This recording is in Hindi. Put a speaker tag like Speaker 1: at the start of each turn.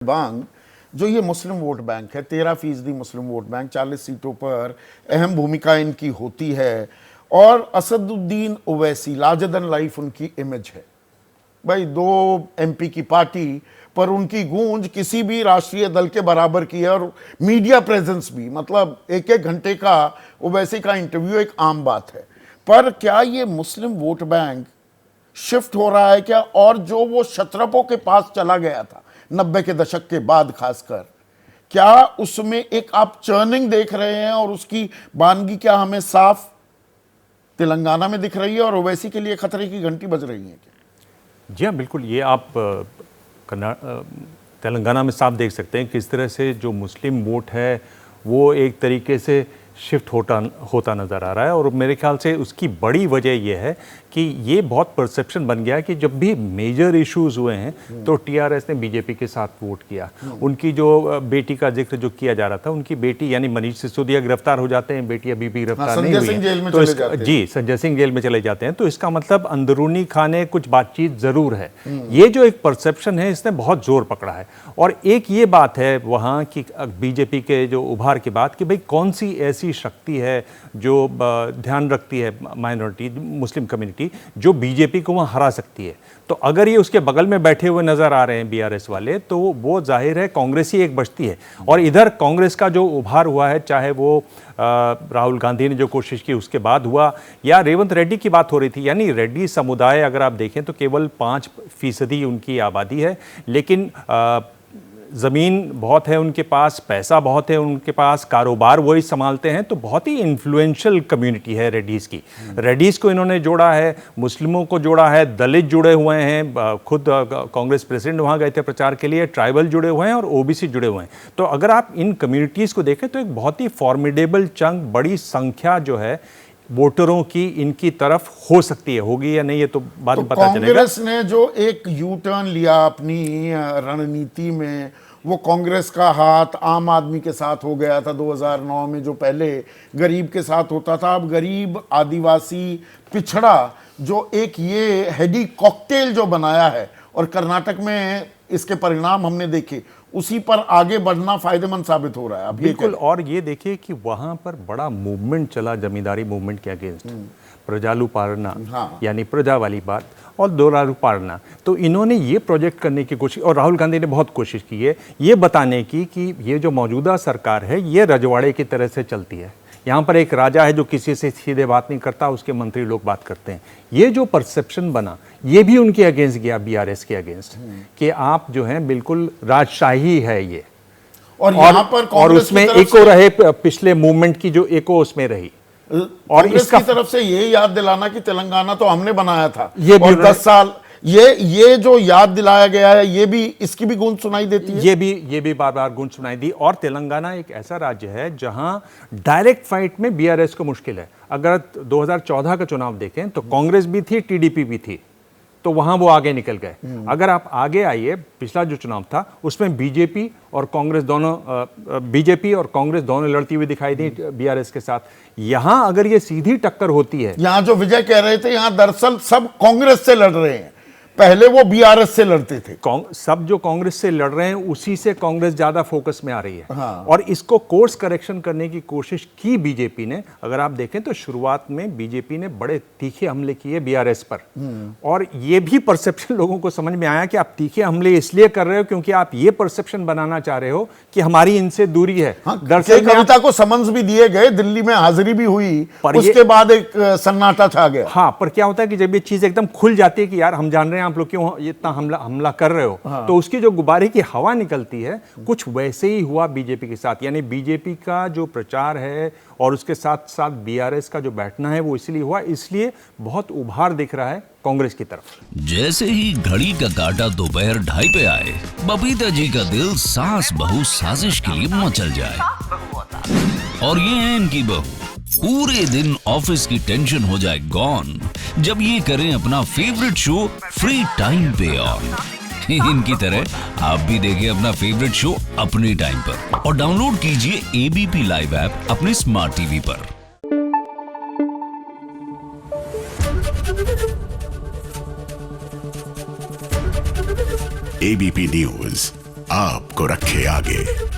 Speaker 1: बांग जो ये मुस्लिम वोट बैंक है, 13% मुस्लिम वोट बैंक, 40 सीटों पर अहम भूमिका इनकी होती है। और Asaduddin Owaisi larger than life उनकी इमेज है भाई। 2 MP की पार्टी पर उनकी गूंज किसी भी राष्ट्रीय दल के बराबर की है। और मीडिया प्रेजेंस भी, मतलब 1-1 घंटे का ओवैसी का इंटरव्यू एक आम बात है। पर क्या ये मुस्लिम वोट बैंक शिफ्ट हो रहा है क्या? और जो वो शत्रपों के पास चला गया था 90 के दशक के बाद खासकर, क्या उसमें एक आप चर्निंग देख रहे हैं? और उसकी बानगी क्या हमें साफ तेलंगाना में दिख रही है और ओवैसी के लिए खतरे की घंटी बज रही है क्या?
Speaker 2: जी हाँ, बिल्कुल। ये आप तेलंगाना में साफ देख सकते हैं किस तरह से जो मुस्लिम वोट है वो एक तरीके से शिफ्ट होता नज़र आ रहा है। और मेरे ख्याल से उसकी बड़ी वजह यह है कि ये बहुत परसेप्शन बन गया कि जब भी मेजर इश्यूज हुए हैं तो TRS ने बीजेपी के साथ वोट किया। उनकी जो बेटी का जिक्र जो किया जा रहा था, उनकी बेटी यानी मनीष सिसोदिया गिरफ्तार हो जाते हैं, बेटी अभी भी गिरफ्तार नहीं हुई है, तो संजय सिंह जेल में चले जाते हैं। तो इसका मतलब अंदरूनी खाने कुछ बातचीत जरूर है। ये जो एक परसेप्शन है इसने बहुत जोर पकड़ा है। और एक ये बात है वहाँ की बीजेपी के जो उभार की बात कि भाई कौन सी ऐसी शक्ति है जो ध्यान रखती है माइनॉरिटी मुस्लिम कम्युनिटी, जो बीजेपी को वहाँ हरा सकती है। तो अगर ये उसके बगल में बैठे हुए नजर आ रहे हैं BRS वाले, तो वो जाहिर है कांग्रेस ही एक बचती है। और इधर कांग्रेस का जो उभार हुआ है, चाहे वो राहुल गांधी ने जो कोशिश की उसके बाद हुआ, या रेवंत रेड्डी की बात हो रही थी, यानी रेड्डी समुदाय अगर आप देखें तो केवल 5% उनकी आबादी है, लेकिन ज़मीन बहुत है उनके पास, पैसा बहुत है उनके पास, कारोबार वही संभालते हैं। तो बहुत ही इन्फ्लुएंशियल कम्युनिटी है रेड्डीज़ की। रेड्डीज़ को इन्होंने जोड़ा है, मुस्लिमों को जोड़ा है, दलित जुड़े हुए हैं, खुद कांग्रेस प्रेसिडेंट वहाँ गए थे प्रचार के लिए, ट्राइबल जुड़े हुए हैं और OBC जुड़े हुए हैं। तो अगर आप इन कम्युनिटीज़ को देखें तो एक बहुत ही फॉर्मिडेबल चंक, बड़ी संख्या जो है वोटरों की इनकी तरफ हो सकती है। होगी या नहीं ये तो बाद में पता चलेगा।
Speaker 1: कांग्रेस ने जो एक यू टर्न लिया अपनी रणनीति में, वो कांग्रेस का हाथ आम आदमी के साथ हो गया था 2009 में, जो पहले गरीब के साथ होता था। अब गरीब, आदिवासी, पिछड़ा, जो एक ये हेडी कॉकटेल जो बनाया है, और कर्नाटक में इसके परिणाम हमने देखे, उसी पर आगे बढ़ना फायदेमंद साबित हो रहा है।
Speaker 2: बिल्कुल। और ये देखिए कि वहां पर बड़ा मूवमेंट चला जमींदारी मूवमेंट के अगेंस्ट, प्रजालु पालना,
Speaker 1: हाँ।
Speaker 2: यानी प्रजा वाली बात, और दोरालु पालना। तो इन्होंने ये प्रोजेक्ट करने की कोशिश, और राहुल गांधी ने बहुत कोशिश की है ये बताने की कि ये जो मौजूदा सरकार है ये रजवाड़े की तरह से चलती है। यहाँ पर एक राजा है जो किसी से सीधे बात नहीं करता, उसके मंत्री लोग बात करते हैं। ये जो परसेप्शन बना ये भी उनके अगेंस्ट गया, BRS के अगेंस्ट, कि आप जो हैं बिल्कुल राजशाही है ये।
Speaker 1: और यहाँ पर
Speaker 2: और उसमें एको रहे, पिछले मूवमेंट की जो एको उसमें रही।
Speaker 1: और इसकी तरफ से ये याद दिलाना कि तेलंगाना तो हमने बनाया था, ये भी 10 साल, ये जो याद दिलाया गया है, ये भी, इसकी भी गूंज सुनाई देती है।
Speaker 2: ये भी बार बार गूंज सुनाई दी। और तेलंगाना एक ऐसा राज्य है जहां डायरेक्ट फाइट में BRS को मुश्किल है। अगर 2014 का चुनाव देखें तो कांग्रेस भी थी, TDP भी थी, तो वहां वो आगे निकल गए। अगर आप आगे आइए, पिछला जो चुनाव था उसमें बीजेपी और कांग्रेस दोनों लड़ती हुई दिखाई दी BRS के साथ। यहां अगर ये सीधी टक्कर होती है,
Speaker 1: यहां जो विजय कह रहे थे, यहां दरअसल सब कांग्रेस से लड़ रहे हैं, पहले वो BRS से लड़ते थे।
Speaker 2: सब जो कांग्रेस से लड़ रहे हैं उसी से कांग्रेस ज्यादा फोकस में आ रही है।
Speaker 1: हाँ।
Speaker 2: और इसको कोर्स करेक्शन करने की कोशिश की बीजेपी ने। अगर आप देखें तो शुरुआत में बीजेपी ने बड़े तीखे हमले किए BRS पर, और ये भी परसेप्शन लोगों को समझ में आया कि आप तीखे हमले इसलिए कर रहे हो क्योंकि आप ये परसेप्शन बनाना चाह रहे हो कि हमारी इनसे दूरी है।
Speaker 1: हाँ, दरअसल कविता को समन्स भी दिए गए, दिल्ली में हाजिरी भी हुई, उसके बाद एक सन्नाटा छा गया।
Speaker 2: हाँ, पर क्या होता है कि जब ये चीज एकदम खुल जाती है कि यार हम जान रहे हैं आप लोग क्यों इतना हमला कर रहे हो, तो उसकी जो गुब्बारे की हवा निकलती है, कुछ वैसे ही हुआ बीजेपी के साथ। यानी बीजेपी का जो प्रचार है और उसके साथ साथ BRS का जो बैठना है वो इसलिए हुआ, इसलिए बहुत उभार दिख रहा है कांग्रेस की तरफ।
Speaker 3: जैसे ही घड़ी का काटा दोपहर 2:30 पे आए, बबीता जी का दिल सास बहू साजिश के लिए मचल जाए। और ये है इनकी बहू, पूरे दिन ऑफिस की टेंशन हो जाए गॉन जब ये करें अपना फेवरेट शो फ्री टाइम पे ऑन। इनकी तरह आप भी देखिए अपना फेवरेट शो अपने टाइम पर, और डाउनलोड कीजिए ABP लाइव ऐप अपने स्मार्ट टीवी पर।
Speaker 4: ABP न्यूज, आपको रखे आगे।